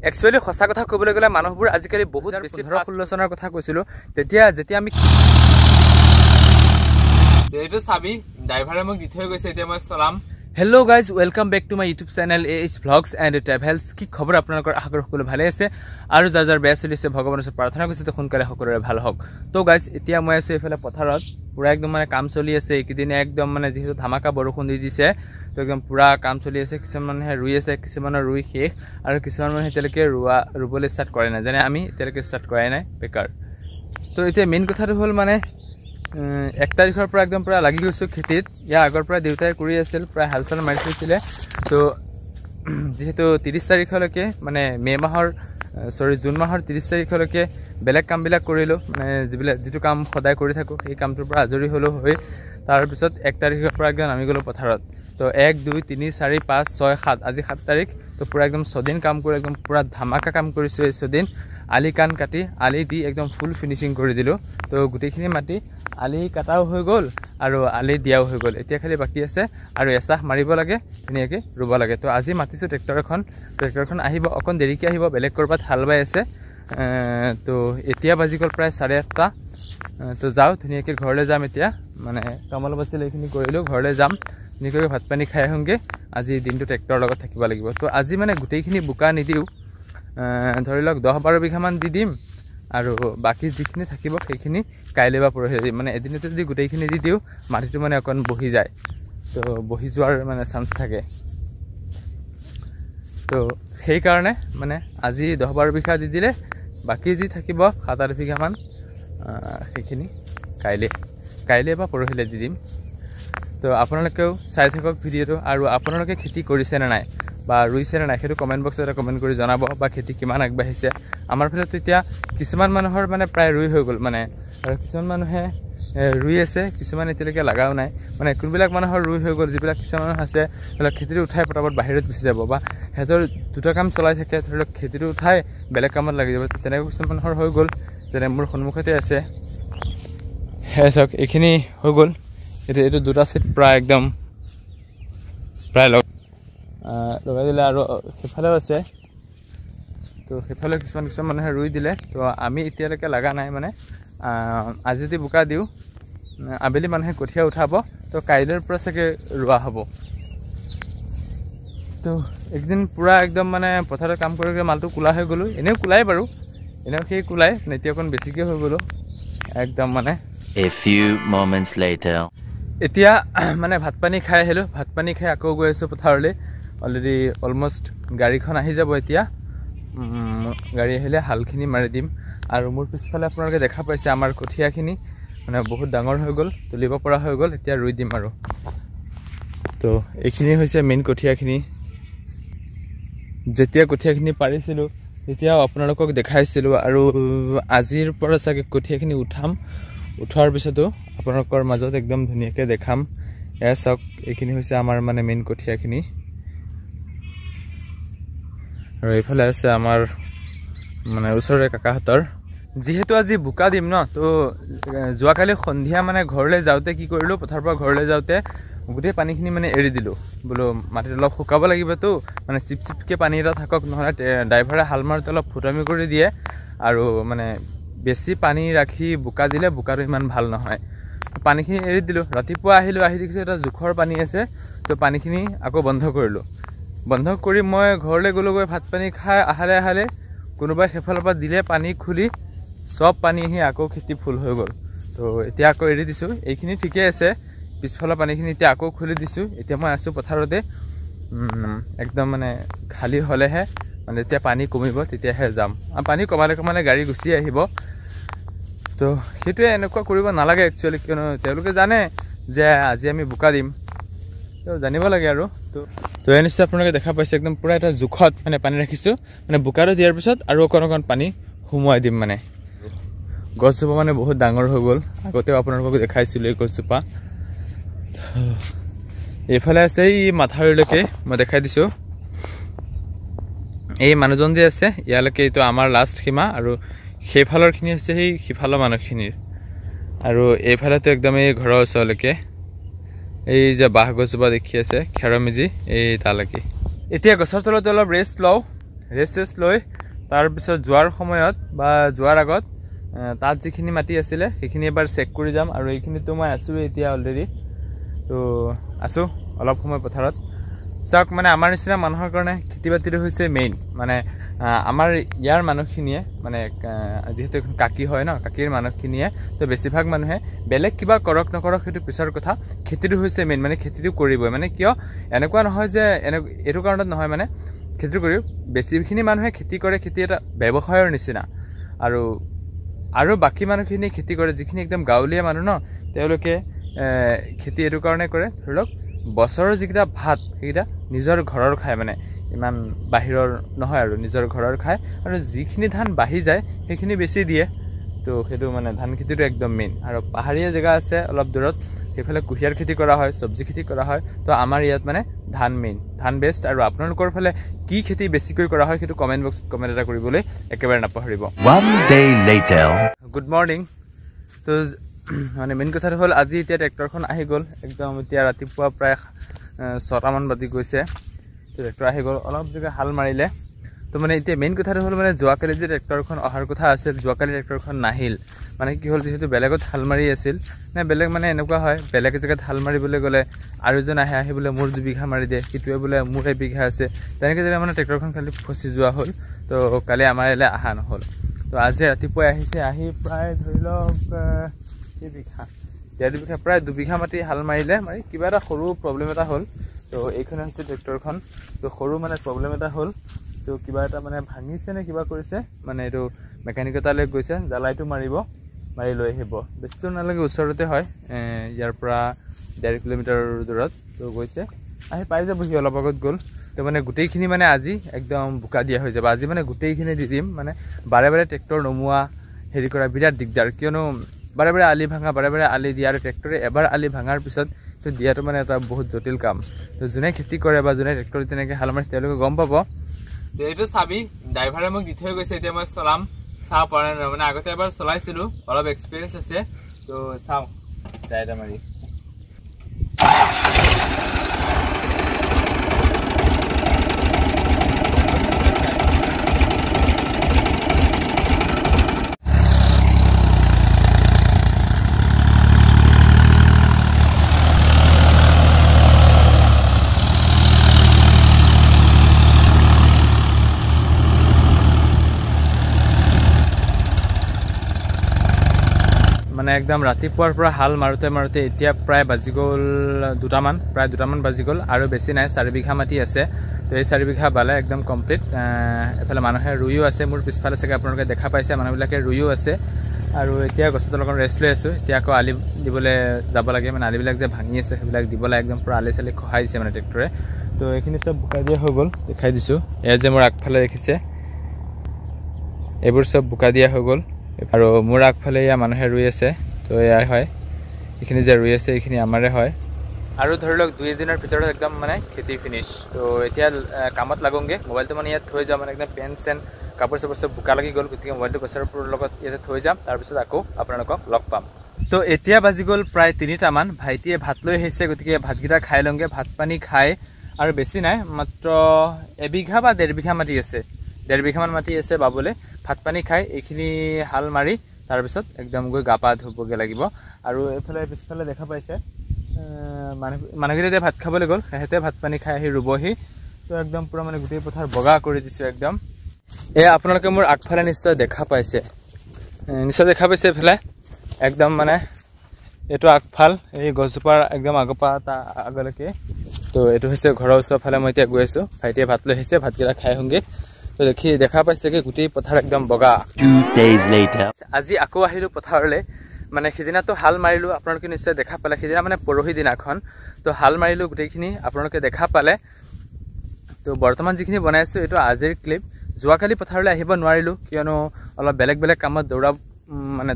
Actually সঁচা কথা ক'বলৈ গ'লে মানুহবোৰ আজিকালি বহুত বেছি 15-16 চনৰ কথা কৈছিলো তেতিয়া যেতিয়া আমি এইটো চাবি ড্ৰাইভাৰে মোক দি থৈ গৈছে এতিয়া মই চলাম Hello guys, welcome back to my YouTube channel AH Vlogs and Travels. কি খবৰ আপোনালোকৰ আশা কৰো সকলো ভালে আছে আৰু যাৰ যাৰ বেয়া চলিছে ভগৱানৰ ওচৰত প্ৰাৰ্থনা কৰিছে তো সোনকালে সকলোৰে ভাল হওক তো গাইস এতিয়া মই আছো এফালে পথাৰত পুৰা একদম মানে কাম চলি আছে এইকেদিনে একদম মানে যেহেতু ধামাকা বৰষুণ দি দিছে তো একদম পুৰা কাম চলি আছে কিছুমান মানুহে ৰুই আছে কিছুমানৰ ৰুই শেষ আৰু কিছুমান মানুহে তেলকে ৰুবলৈ ষ্টাৰ্ট কৰে না জানে আমি তেলকে ষ্টাৰ্ট কৰাই নাই বেকাৰ তো এতিয়া মেইন কথাটো হ'ল মানে 1 তাৰিখৰ পৰা একদম পুৰা লাগি গৈছো খেতিত ইয়া আগৰ পৰা দেউতাই কৰি আছিল প্ৰায় হালচাল মাৰিছিলে তো যেহেতু 30 তাৰিখলৈকে মানে জুন মাহৰ 30 তাৰিখলৈকে বেলেগ কামবিলাক কৰিলো মানে যেটো কাম সদায় কৰি থাকো এই কামটোৰ পৰা আজৰি হলো হৈ তাৰ পিছত 1 তাৰিখৰ পৰা একদম আমি গলো পথাৰত তো 1 2 3 4 5 6 7 আজি 7 তাৰিখ তো পুৰা একদম 6 দিন কাম কৰি একদম পুৰা ধামাকা কাম কৰিছো এই 6 দিন আলি কান কাটি আলি দি একদম ফুল ফিনিশিং কৰি দিলো তো গুটেখিনি মাটি আলি কাটাও হৈ গল আৰু আলি দিয়াও হৈ গল এতিয়া খালি বাকি আছে আৰু এসাহ মাৰিব লাগে ধুনিয়াকে ৰুব লাগে তো আজি মাতিছো ট্ৰেক্টৰখন আহিব অকন দেৰিকে আহিব বেলেগ কৰবাত হাল বাই আছে তো এতিয়া বাজি গল প্ৰায় 8:30 তো যাও ধুনিয়াকে ঘৰলৈ যাম এতিয়া মানে কামল বাছিল এইখিনি কৰিলো ঘৰলৈ যাম ধুনিয়াকৈ ভাত পানী খাই হংগে আজি দিনটো ট্ৰেক্টৰৰ লগত থাকিব লাগিব তো আজি মানে গুটেখিনি বুকা নিদিও ধৰি লওক 10-12 বিঘা মান দি দিম আৰু বাকি যিখিনি থাকিব সেইখিনি কাইলে বা পৰহি মানে এদিনতে যদি গুটেইখিনি দি দিও মাটিটো মানে অকন বহি যায় তো বহি যোৱাৰ মানে চান্স থাকে তো সেই কাৰণে মানে আজি 10-12 বিঘা দি দিলে বাকি যি থাকিব 7-8 বিঘা মান সেইখিনি কাইলে বা পৰহিলে দি দিম তো আপোনালোকেও চাই থাকক ভিডিওটো আৰু আপোনালোকে খেতি কৰিছে না নাই বা ৰুইছে না নাই হেতু কমেন্ট বক্সত কমেন্ট কৰি জনাব বা খেতি কিমান আগবাঢ়িছে আমাৰ ফালে এতিয়া কিছুমান মানুহৰ মানে প্ৰায় ৰুই হৈ গল মানে আৰু কিছুমান মানুহে ৰুই আছে কিছুমান এতিয়ালৈকে লাগাও নাই মানে কোনবিলাক মানুহৰ ৰুই হৈ গল যিবিলাক কিছুমান আছে ধৰক খেতিটো উঠাই পটাপট বাহিৰত গুচি যাব বা হেতৰ দুটা কাম চলাই থাকে ধৰক খেতিটো উঠাই বেলেগ কামত লাগি যাব তেনেকৈ কিছুমান মানুহৰ হৈ গল যেনে মোৰ সন্মুখতে আছে হেছক এইখিনি হৈ গল এইটো দুটা সেট প্ৰায় একদম প্ৰায় লগাই দিলে আৰু সেফালেও আছে তো সেফালে কিছুমান মানুহে ৰুই দিলে তো আমি এতিয়ালৈকে লাগা নাই মানে আজি যদি বুকা দিও আবেলি মানুহে কঠিয়া উঠাব তো কাইলৈৰ পৰা চাগে ৰুৱা হ'ব তো একদিন পুৰা একদম মানে পথাৰত কাম কৰি মালটো কুলা হৈ গলো এনেও কুলাই বাৰু এনেও সেই কুলাই এতিয়া কোন বেছিকে হৈ গলো একদম মানে A few moments later এতিয়া মানে ভাত পানী খাই আহিলো ভাত পানী খাই আকৌ গৈ আছো পথাৰলৈ অলৰেডি অলমোস্ট গাড়ীখন আহি যাব এতিয়া গাড়ী আহিলে হালখিনি মাৰি দিম আৰু মোৰ পিছফালে আপোনালোকে দেখা পাইছে আমাৰ কঠিয়াখিনি মানে বহুত ডাঙৰ হৈ গল তুলিব পৰা হৈ গল এতিয়া ৰুই দিম আৰু তো এইখিনি হৈছে মেইন কঠিয়াখিনি যেতিয়া কঠিয়াখিনি পাৰিছিলো তেতিয়া আপোনালোকক দেখাইছিলো আৰু আজিৰ পৰা চাগে কঠিয়াখিনি উঠাৰ পিছতো আপোনালোকৰ মাজত একদম ধুনিয়াকে দেখাম এয়া চাওক এইখিনি হৈছে আমাৰ মানে মেইন কঠিয়াখিনি আৰু এইফালে আছে আমাৰ মানে ওচৰৰে কাকাহঁতৰ যেহেতু আজি বুকা দিম ন তো যোৱাকালি সন্ধিয়া মানে ঘৰলৈ যাওঁতে কি কৰিলো পথাৰৰ পৰা ঘৰলৈ যাওঁতে গোটেই পানীখিনি মানে এৰি দিলো বলো মাটিত অলপ শুকাব লাগিব তো মানে চিপচিপকে পানী এটা থাকক নহলে ড্ৰাইভাৰে হাল মাৰোতে অলপ ফুটামি কৰি দিয়ে আৰু মানে বেছি পানী ৰাখি বুকা দিলে বুকাটো ইমান ভাল নহয় পানীখিনি এৰি দিলো ৰাতিপুৱা আহিলো আহি দেখিছো এটা জুখৰ পানী আছে তো পানীখিনি আকৌ বন্ধ কৰিলো বন্ধ কৰি মই ঘৰলৈ গলো গৈ ভাত পানী খাই আহালে কোনোবাই হেফালৰ পৰা দিলে পানী খুলি সব পানী আহি আকৌ খেতি ফুল হৈ গল তো এতিয়া আকৌ এৰি দিছো এইখিনি ঠিকে আছে পিছফালৰ পানীখিনি এতিয়া আকৌ খুলি দিছো এতিয়া মই আছো পথাৰতে একদম মানে খালি হলেহে মানে এতিয়া পানী কমিব তেতিয়াহে যাম আৰু পানী কমালে গাড়ী গুচি আহিব তো হেতুৱে এনেকুৱা কৰিব নালাগে একচুয়ালি কিয়নো তেওঁলোকে জানে যে আজি আমি বুকা দিম তো জানিব লাগে আৰু তো এনিছে আপোনালোকে দেখা পাইছে একদম পুৰা এটা জুখত মানে পানী ৰাখিছো মানে বুকাটো দিয়াৰ পিছত আৰু অকণ পানী হুমুৱাই দিম মানে গছজোপা মানে বহুত ডাঙৰ হৈ গল আগতেও আপোনালোকক দেখাইছিলো এই গছজোপা এইফালে আছে এই মাথাউৰিলৈকে মই দেখাই দিছো এই মানুহজন যে আছে ইয়ালৈকে এইটো আমাৰ লাষ্ট সীমা আৰু সেইফালৰ খিনি হৈছে সেই সিফালৰ মানুহখিনিৰ আৰু এইফালেতো একদম এই ঘৰৰ ওচৰলৈকে এই যে বাহ গছজোপা দেখি আছে খেৰমেজি এই তালৈকে এতিয়া গছৰ তলত অলপ ৰেষ্ট লওঁ ৰেষ্ট লৈ তাৰপিছত যোৱাৰ সময়ত বা যোৱাৰ আগত তাত যিখিনি মাটি আছিলে সেইখিনি এবাৰ চেক কৰি যাম আৰু এইখিনিতো মই আছোঁ এতিয়া অলৰেডি তো আছোঁ অলপ সময় পথাৰত চাওক মানে আমাৰ নিচিনা মানুহৰ কাৰণে খেতি বাতিটো হৈছে মেইন মানে আমাৰ ইয়াৰ মানুহখিনিয়ে মানে যিহেতু এখন কাকি হয় ন কাকিৰ মানুহখিনিয়ে তো বেছিভাগ মানুহে বেলেগ কিবা কৰক নকৰক সেইটো পিছৰ কথা খেতিটো হৈছে মেইন মানে খেতিটো কৰিবই মানে কিয় এনেকুৱা নহয় যে এইটো কাৰণত নহয় মানে খেতিটো কৰি বেছিখিনি মানুহে খেতি কৰে খেতি এটা ব্যৱসায়ৰ নিচিনা আৰু বাকী মানুহখিনি খেতি কৰে যিখিনি একদম গাঁৱলীয়া মানুহ ন তেওঁলোকে খেতি এইটো কাৰণে কৰে ধৰি লওক বছৰৰ যিকেইটা ভাত সেইকেইটা নিজৰ ঘৰৰ খায় মানে ইমান বাহিৰৰ নহয় আৰু নিজৰ ঘৰৰ খায় আৰু যিখিনি ধান বাঢ়ি যায় সেইখিনি বেছি দিয়ে তো সেইটো মানে ধান খেতিটো একদম মেইন আৰু পাহাৰীয়া জেগা আছে অলপ দূৰত সেইফালে কুঁহিয়াৰ খেতি কৰা হয় চব্জি খেতি কৰা হয় তো আমাৰ ইয়াত মানে ধান মেইন ধান বেষ্ট আৰু আপোনালোকৰ ফালে কি খেতি বেছিকৈ কৰা হয় সেইটো কমেণ্ট বক্সত কমেণ্ট এটা কৰিবলৈ একেবাৰে নাপাহৰিব One day later. Good morning তো মানে মেইন কথাটো হ'ল আজি এতিয়া ট্ৰেক্টৰখন আহি গ'ল একদম এতিয়া ৰাতিপুৱা প্ৰায় 6টামান বাজি গৈছে তো ট্ৰেক্টৰ আহি গ'ল অলপ জেগা হাল মাৰিলে তো মানে এতিয়া মেইন কথাটো হ'ল মানে যোৱাকালি যে ট্ৰেক্টৰখন অহাৰ কথা আছিল যোৱাকালি ট্ৰেক্টৰখন নাহিল মানে কি হ'ল যিহেতু বেলেগত হাল মাৰি আছিল নে বেলেগ মানে এনেকুৱা হয় বেলেগ জেগাত হাল মাৰিবলৈ গ'লে আৰু এজন আহি বোলে মোৰ 2 বিঘা মাৰি দিয়ে সিটোৱে বোলে মোৰ 1 বিঘা আছে তেনেকৈ যদি মানে ট্ৰেক্টৰখন খালি ফচি যোৱা হ'ল তো কালি আমাৰ ইয়ালৈ অহা নহ'ল তো আজি ৰাতিপুৱাই আহিছে আহি প্ৰায় ধৰি লওক বিঘা 1.5 বিঘা প্ৰায় 2 বিঘা মাটি হাল মাৰিলে মানে কিবা এটা সৰু প্ৰব্লেম এটা হ'ল তো এইখন হৈছে ট্ৰেক্টৰখন তো সৰু মানে প্ৰব্লেম এটা হ'ল তো কিবা এটা মানে ভাঙিছে নে কিবা কৰিছে মানে এইটো মেকানিক এটালৈ গৈছে জালাইটো মাৰি লৈ আহিব বেছি দূৰ নালাগে ওচৰতে হয় ইয়াৰ পৰা 1.5 কিলোমিটাৰ দূৰত তো গৈছে আহি পাই যাবহি অলপ আগত গ'ল তো মানে গোটেইখিনি মানে আজি একদম বোকা দিয়া হৈ যাব আজি মানে গোটেইখিনি দি দিম মানে বাৰে বাৰে ট্ৰেক্টৰ নমোৱা হেৰি কৰা বিৰাট দিগদাৰ কিয়নো বাৰে বাৰে আলি ভাঙা বাৰে বাৰে আলি দিয়া আৰু ট্ৰেক্টৰে এবাৰ আলি ভাঙাৰ পিছত তো দিয়াটো মানে এটা বহুত জটিল কাম তো যোনে খেতি কৰে বা যোনে ট্ৰেক্টৰ তেনেকৈ হাল মাৰে তেওঁলোকে গম পাব এইটো চাবি ড্ৰাইভাৰে মোক দি থৈ গৈছে এতিয়া মই চলাম চাওঁ পৰা নাই মানে আগতে এবাৰ চলাইছিলোঁ অলপ এক্সপিৰিয়েঞ্চ আছে তো চাওঁ ট্ৰাই এটা মাৰি মানে একদম ৰাতিপুৱাৰ পৰা হাল মাৰোতে এতিয়া প্ৰায় বাজি গ'ল 2টামান প্ৰায় 2টামান বাজি গ'ল আৰু বেছি নাই 4 বিঘা মাটি আছে তো এই 4 বিঘা বালে একদম কমপ্লিট এফালে মানুহে ৰুইও আছে মোৰ পিছফালে চাগে আপোনালোকে দেখা পাইছে মানুহবিলাকে ৰুইও আছে আৰু এতিয়া গছৰ লগত ৰেষ্ট লৈ আছোঁ এতিয়া আকৌ আলি দিবলৈ যাব লাগে মানে আলিবিলাক যে ভাঙি আছে সেইবিলাক দিবলৈ একদম পুৰা আলি চালি খহাই দিছে মানে ট্ৰেক্টৰে তো এইখিনি চব বোকা দিয়া হৈ গ'ল দেখাই দিছোঁ এয়া যে মোৰ আগফালে দেখিছে এইবোৰ চব বোকা দিয়া হৈ গ'ল আৰু মোৰ আগফালে এয়া মানুহে ৰুই আছে তো এয়া হয় এইখিনি যে ৰুই আছে এইখিনি আমাৰে হয় আৰু ধৰি লওক 2 দিনৰ ভিতৰত একদম মানে খেতি ফিনিছ তো এতিয়া কামত লাগোংগে মোবাইলটো মানে ইয়াত থৈ যাম মানে একদম পেন চেন কাপোৰ চাপোৰ চব বোকা লাগি গ'ল গতিকে মোবাইলটো গছৰ লগত ইয়াতে থৈ যাম তাৰপিছত আকৌ আপোনালোকক লগ পাম তো এতিয়া বাজি গ'ল প্ৰায় 3টামান ভাইটিয়ে ভাত লৈ আহিছে গতিকে ভাতকেইটা খাই লওঁগে ভাত পানী খাই আৰু বেছি নাই মাত্ৰ 1 বিঘা বা 1.5 বিঘা মাটি আছে 1.5 বিঘামান মাটি আছে বাবলৈ ভাত পানী খাই এইখিনি হাল মাৰি তাৰপিছত একদম গৈ গা পা ধুবগৈ লাগিব আৰু এইফালে পিছফালে দেখা পাইছে মানুহকেইটা ভাত খাবলৈ গ'ল সিহঁতে ভাত পানী খাই আহি ৰুবহি তো একদম পুৰা মানে গোটেই পথাৰ বগা কৰি দিছোঁ একদম আপোনালোকে মোৰ আগফালে নিশ্চয় দেখা পাইছে এইফালে একদম মানে এইটো আগফাল এই গছজোপাৰ একদম আগৰপৰা আগলৈকে তো এইটো হৈছে ঘৰৰ ওচৰৰ ফালে মই এতিয়া গৈ আছোঁ ভাইটিয়ে ভাত লৈ আহিছে ভাতকেইটা খাই আহোঁগৈ তো দেখা পাইছে গোটেই পথাৰ একদম বগা 2 days later. আজি আকৌ আহিলোঁ পথাৰলৈ মানে সিদিনাটো হাল মাৰিলোঁ আপোনালোকে নিশ্চয় দেখা পালে সিদিনা মানে পৰহি দিনাখন তো হাল মাৰিলোঁ গোটেইখিনি আপোনালোকে দেখা পালে তো বৰ্তমান যিখিনি বনাইছোঁ এইটো আজিৰ ক্লিপ যোৱাকালি পথাৰলৈ আহিব নোৱাৰিলোঁ কিয়নো অলপ বেলেগ কামত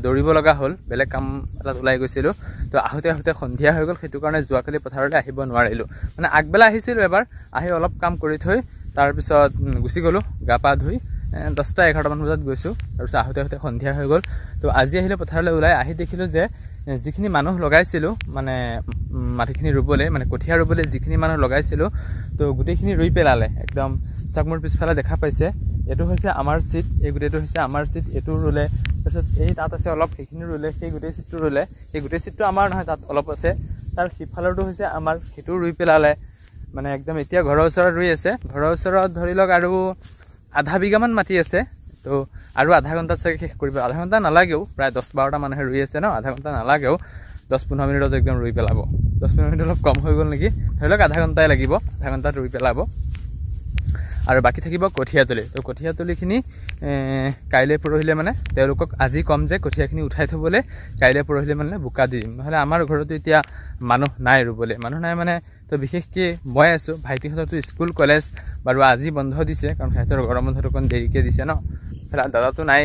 দৌৰিব লগা হ'ল বেলেগ কাম এটাত ওলাই গৈছিলোঁ তো আহোঁতে সন্ধিয়া হৈ গ'ল সেইটো কাৰণে যোৱাকালি পথাৰলৈ আহিব নোৱাৰিলোঁ মানে আগবেলা আহিছিলোঁ এবাৰ আহি অলপ কাম কৰি থৈ তাৰপিছত গুচি গ'লোঁ গা পা ধুই 10টা 11টামান বজাত গৈছোঁ তাৰপিছত আহোঁতে সন্ধিয়া হৈ গ'ল তো আজি আহিলে পথাৰলৈ ওলাই আহি দেখিলোঁ যে যিখিনি মানুহ লগাইছিলোঁ মানে মাটিখিনি ৰুবলৈ মানে কঠীয়া ৰুবলৈ যিখিনি মানুহ লগাইছিলোঁ তো গোটেইখিনি ৰুই পেলালে একদম চাওক মোৰ পিছফালে দেখা পাইছে এইটো হৈছে আমাৰ সিট এই গুটেটো হৈছে আমাৰ সিট এটো ৰুলে তাৰপিছত এই তাত আছে অলপ সেইখিনি ৰুলে সেই গুটে সিটটো ৰুলে এই গুটে সিটটো আমাৰ নহয় তাত অলপ আছে তাৰ সিফালৰটো হৈছে আমাৰ সেইটো ৰুই পেলালে মানে একদম এতিয়া ঘৰৰ ওচৰত ৰুই আছে ঘৰৰ ওচৰত ধৰি লওক আৰু আধা বিঘামান মাটি আছে তো আৰু আধা ঘণ্টাত চাগে শেষ কৰিব আধা ঘণ্টা নালাগেও প্ৰায় 10-12টা মানুহে ৰুই আছে ন আধা ঘণ্টা নালাগেও 10-15 মিনিটত একদম ৰুই পেলাব 10 মিনিট অলপ কম হৈ গ'ল নেকি ধৰি লওক আধা ঘণ্টাই লাগিব আধা ঘণ্টাত ৰুই পেলাব আৰু বাকি থাকিব কঠিয়াতলি তো কঠিয়াতলিখিনি কাইলে পৰহিলে মানে তেওঁলোকক আজি কম যে কঠিয়াখিনি উঠাই থবলৈ কাইলে পৰহিলে মানে বোকা দিম নহলে আমাৰ ঘৰতো এতিয়া মানুহ নাই ৰুবলৈ মানুহ নাই মানে তো বিশেষকৈ মই আছো ভাইটিহঁতৰতো স্কুল কলেজ বাৰু আজি বন্ধ দিছে কাৰণ সিহঁতৰ গৰম বন্ধটো অকণ দেৰিকৈ দিছে ন দাদাটো নাই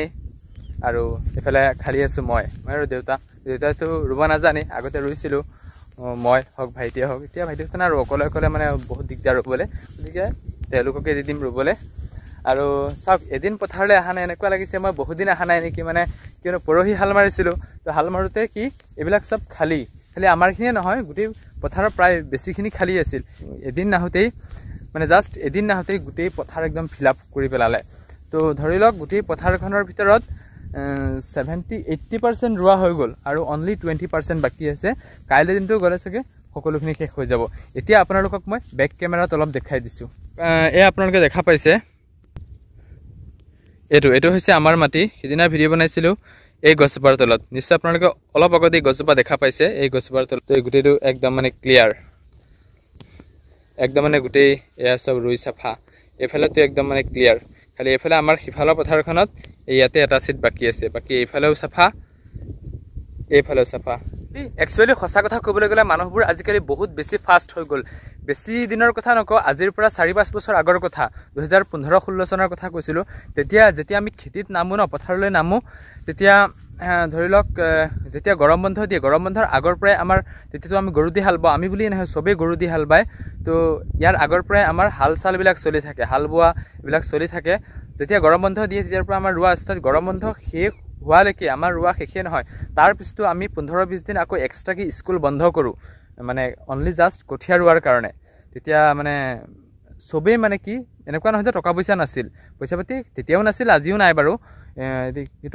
আৰু এফালে খালি আছো মই আৰু দেউতাটো ৰুব নাজানে আগতে ৰুইছিলো মই হওক ভাইটিয়ে হওক এতিয়া ভাইটিহঁতে আৰু অকলে অকলে মানে বহুত দিগদাৰ ৰুবলৈ গতিকে তেওঁলোককে দি দিম ৰুবলৈ আৰু চাওক এদিন পথাৰলৈ অহা নাই এনেকুৱা লাগিছে মই বহুত দিন অহা নাই নেকি মানে কিয়নো পৰহি হাল মাৰিছিলোঁ তো হাল মাৰোঁতে কি এইবিলাক চব খালী আমাৰখিনিয়ে নহয় গোটেই পথাৰৰ প্ৰায় বেছিখিনি খালী আছিল এদিন নাহোঁতেই মানে জাষ্ট এদিন নাহোঁতেই গোটেই পথাৰ একদম ফিল আপ কৰি পেলালে তো ধৰি লওক গোটেই পথাৰখনৰ ভিতৰত 70-80% ৰোৱা হৈ গ'ল আৰু অনলি 20% বাকী আছে কাইলৈ দিনটো গ'লে চাগে সকলোখিনি শেষ হৈ যাব এতিয়া আপোনালোকক মই বেক কেমেৰাত অলপ দেখাই দিছোঁ এয়া আপোনালোকে দেখা পাইছে এইটো হৈছে আমাৰ মাটি সিদিনা ভিডিঅ' বনাইছিলোঁ এই গছজোপাৰ তলত নিশ্চয় আপোনালোকে অলপ আগতে এই গছজোপা দেখা পাইছে এই গছজোপাৰ তলত এই গোটেইটো একদম মানে ক্লিয়াৰ একদম মানে গোটেই এয়া চব ৰুই চাফা এইফালেতো একদম মানে ক্লিয়াৰ খালি এইফালে আমাৰ সিফালৰ পথাৰখনত ইয়াতে এটা চিট বাকী আছে বাকী এইফালেও চাফা এইফালেও চাফা একচুৱেলি সঁচা কথা ক'বলৈ গ'লে মানুহবোৰ আজিকালি বহুত বেছি ফাষ্ট হৈ গ'ল বেছি দিনৰ কথা নকওঁ আজিৰ পৰা 4-5 বছৰ আগৰ কথা 2015-16 চনৰ কথা কৈছিলোঁ যেতিয়া আমি খেতিত নামো ন পথাৰলৈ নামো তেতিয়া ধৰি লওক যেতিয়া গৰম বন্ধ দিয়ে গৰম বন্ধৰ আগৰ পৰাই আমাৰ তেতিয়াতো আমি গৰু দি হাল বাওঁ আমি বুলি নহয় চবেই গৰু দি হাল বায় তো ইয়াৰ আগৰ পৰাই আমাৰ হাল চালবিলাক চলি থাকে হাল বোৱা এইবিলাক চলি থাকে যেতিয়া গৰম বন্ধ দিয়ে তেতিয়াৰ পৰা আমাৰ ৰোৱা ষ্টাৰ্ট গৰম বন্ধ শেষ হোৱালৈকে আমাৰ ৰোৱা শেষেই নহয় তাৰ পিছতো আমি 15-20 দিন আকৌ এক্সট্ৰাকৈ স্কুল বন্ধ কৰোঁ মানে অনলি জাষ্ট কঠীয়া ৰোৱাৰ কাৰণে তেতিয়া মানে চবেই মানে কি এনেকুৱা নহয় যে টকা পইচা নাছিল পইচা পাতি তেতিয়াও নাছিল আজিও নাই বাৰু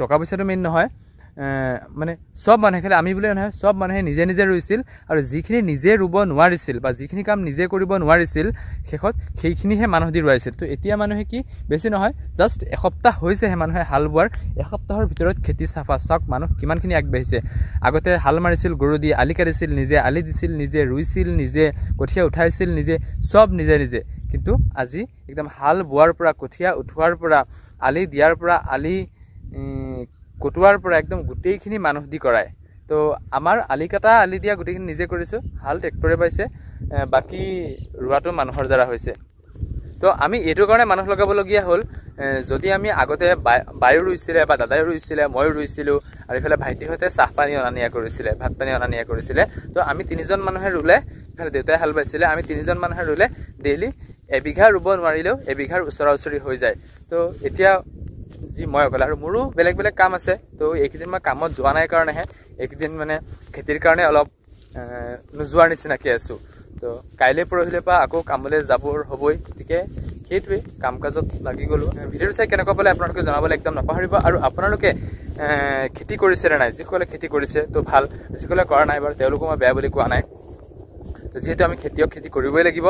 টকা পইচাটো মেইন নহয় মানে সব মানুহে খালি আমি বুলি নহয় সব মানুহে নিজে নিজে ৰুইছিল আৰু যিখিনি নিজে ৰুব নোৱাৰিছিল বা যিখিনি কাম নিজে কৰিব নোৱাৰিছিল শেষত সেইখিনিহে মানুহ দি ৰুৱাইছিল তো এতিয়া মানুহে কি বেছি নহয় জাষ্ট এসপ্তাহ হৈছেহে মানুহে হাল বোৱাৰ এসপ্তাহৰ ভিতৰত খেতি চাফা চাওক মানুহ কিমানখিনি আগবাঢ়িছে আগতে হাল মাৰিছিল গৰু দি আলি কাটিছিল নিজে আলি দিছিল নিজে ৰুইছিল নিজে কঠীয়া উঠাইছিল নিজে সব নিজে নিজে কিন্তু আজি একদম হাল বোৱাৰ পৰা কঠীয়া উঠোৱাৰ পৰা আলি দিয়াৰ পৰা আলি কটুৱাৰ পৰা একদম গোটেইখিনি মানুহ দি কৰায় তো আমাৰ আলি কাটা আলি দিয়া গোটেইখিনি নিজে কৰিছোঁ হাল ট্ৰেক্টৰে পাইছে বাকী ৰোৱাটো মানুহৰ দ্বাৰা হৈছে তো আমি এইটো কাৰণে মানুহ লগাবলগীয়া হ'ল যদি আমি আগতে বায়ু ৰুইছিলে বা দাদাই ৰুইছিলে ময়ো ৰুইছিলোঁ আৰু এইফালে ভাইটিহঁতে চাহ পানী অনা নিয়া কৰিছিলে ভাত পানী অনা নিয়া কৰিছিলে তো আমি 3জন মানুহে ৰুলে ইফালে দেউতাই হাল বাইছিলে আমি 3জন মানুহে ৰুলে ডেইলি এবিঘা ৰুব নোৱাৰিলেও এবিঘাৰ ওচৰা ওচৰি হৈ যায় তো এতিয়া যি মই অকলে আৰু মোৰো বেলেগ বেলেগ কাম আছে তো এইকেইদিন মই কামত যোৱা নাই কাৰণেহে এইকেইদিন মানে খেতিৰ কাৰণে অলপ নোযোৱাৰ নিচিনাকৈ আছোঁ তো কাইলৈ পৰহিলৈ পৰা আকৌ কামলৈ যাবৰ হ'বই গতিকে সেইটোৱে কাম কাজত লাগি গ'লোঁ ভিডিঅ'টো চাই কেনেকুৱা পালে আপোনালোকে জনাবলৈ একদম নাপাহৰিব আৰু আপোনালোকে খেতি কৰিছে নে নাই যিসকলে খেতি কৰিছে তো ভাল যিসকলে কৰা নাই বাৰু তেওঁলোকো মই বেয়া বুলি কোৱা নাই তো যিহেতু আমি খেতি কৰিবই লাগিব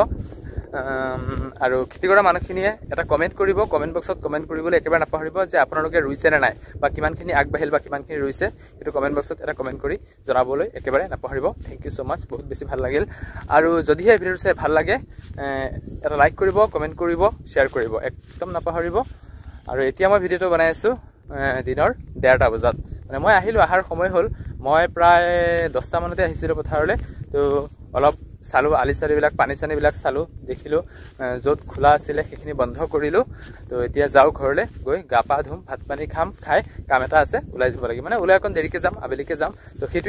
আৰু খেতি কৰা মানুহখিনিয়ে এটা কমেণ্ট কৰিব কমেণ্ট বক্সত কমেণ্ট কৰিবলৈ একেবাৰে নাপাহৰিব যে আপোনালোকে ৰুইছে নে নাই বা কিমানখিনি আগবাঢ়িল বা কিমানখিনি ৰুইছে এইটো কমেণ্ট বক্সত এটা কমেণ্ট কৰি জনাবলৈ একেবাৰে নাপাহৰিব থেংক ইউ ছ' মাছ বহুত বেছি ভাল লাগিল আৰু যদিহে এই ভিডিঅ'টো চাই ভাল লাগে এটা লাইক কৰিব কমেণ্ট কৰিব শ্বেয়াৰ কৰিব একদম নাপাহৰিব আৰু এতিয়া মই ভিডিঅ'টো বনাই আছোঁ দিনৰ 1:30 বজাত মানে মই আহিলোঁ অহাৰ সময় হ'ল মই প্ৰায় 10টা মানতে আহিছিলোঁ পথাৰলৈ তো অলপ চালোঁ আলি চালিবিলাক পানী চানীবিলাক চালোঁ দেখিলোঁ য'ত খোলা আছিলে সেইখিনি বন্ধ কৰিলোঁ তো এতিয়া যাওঁ ঘৰলৈ গৈ গা পা ধুম ভাত পানী খাই কাম এটা আছে ওলাই যাব লাগে মানে ওলাই অকণ দেৰিকৈ যাম আবেলিকৈ যাম তো সেইটোৱে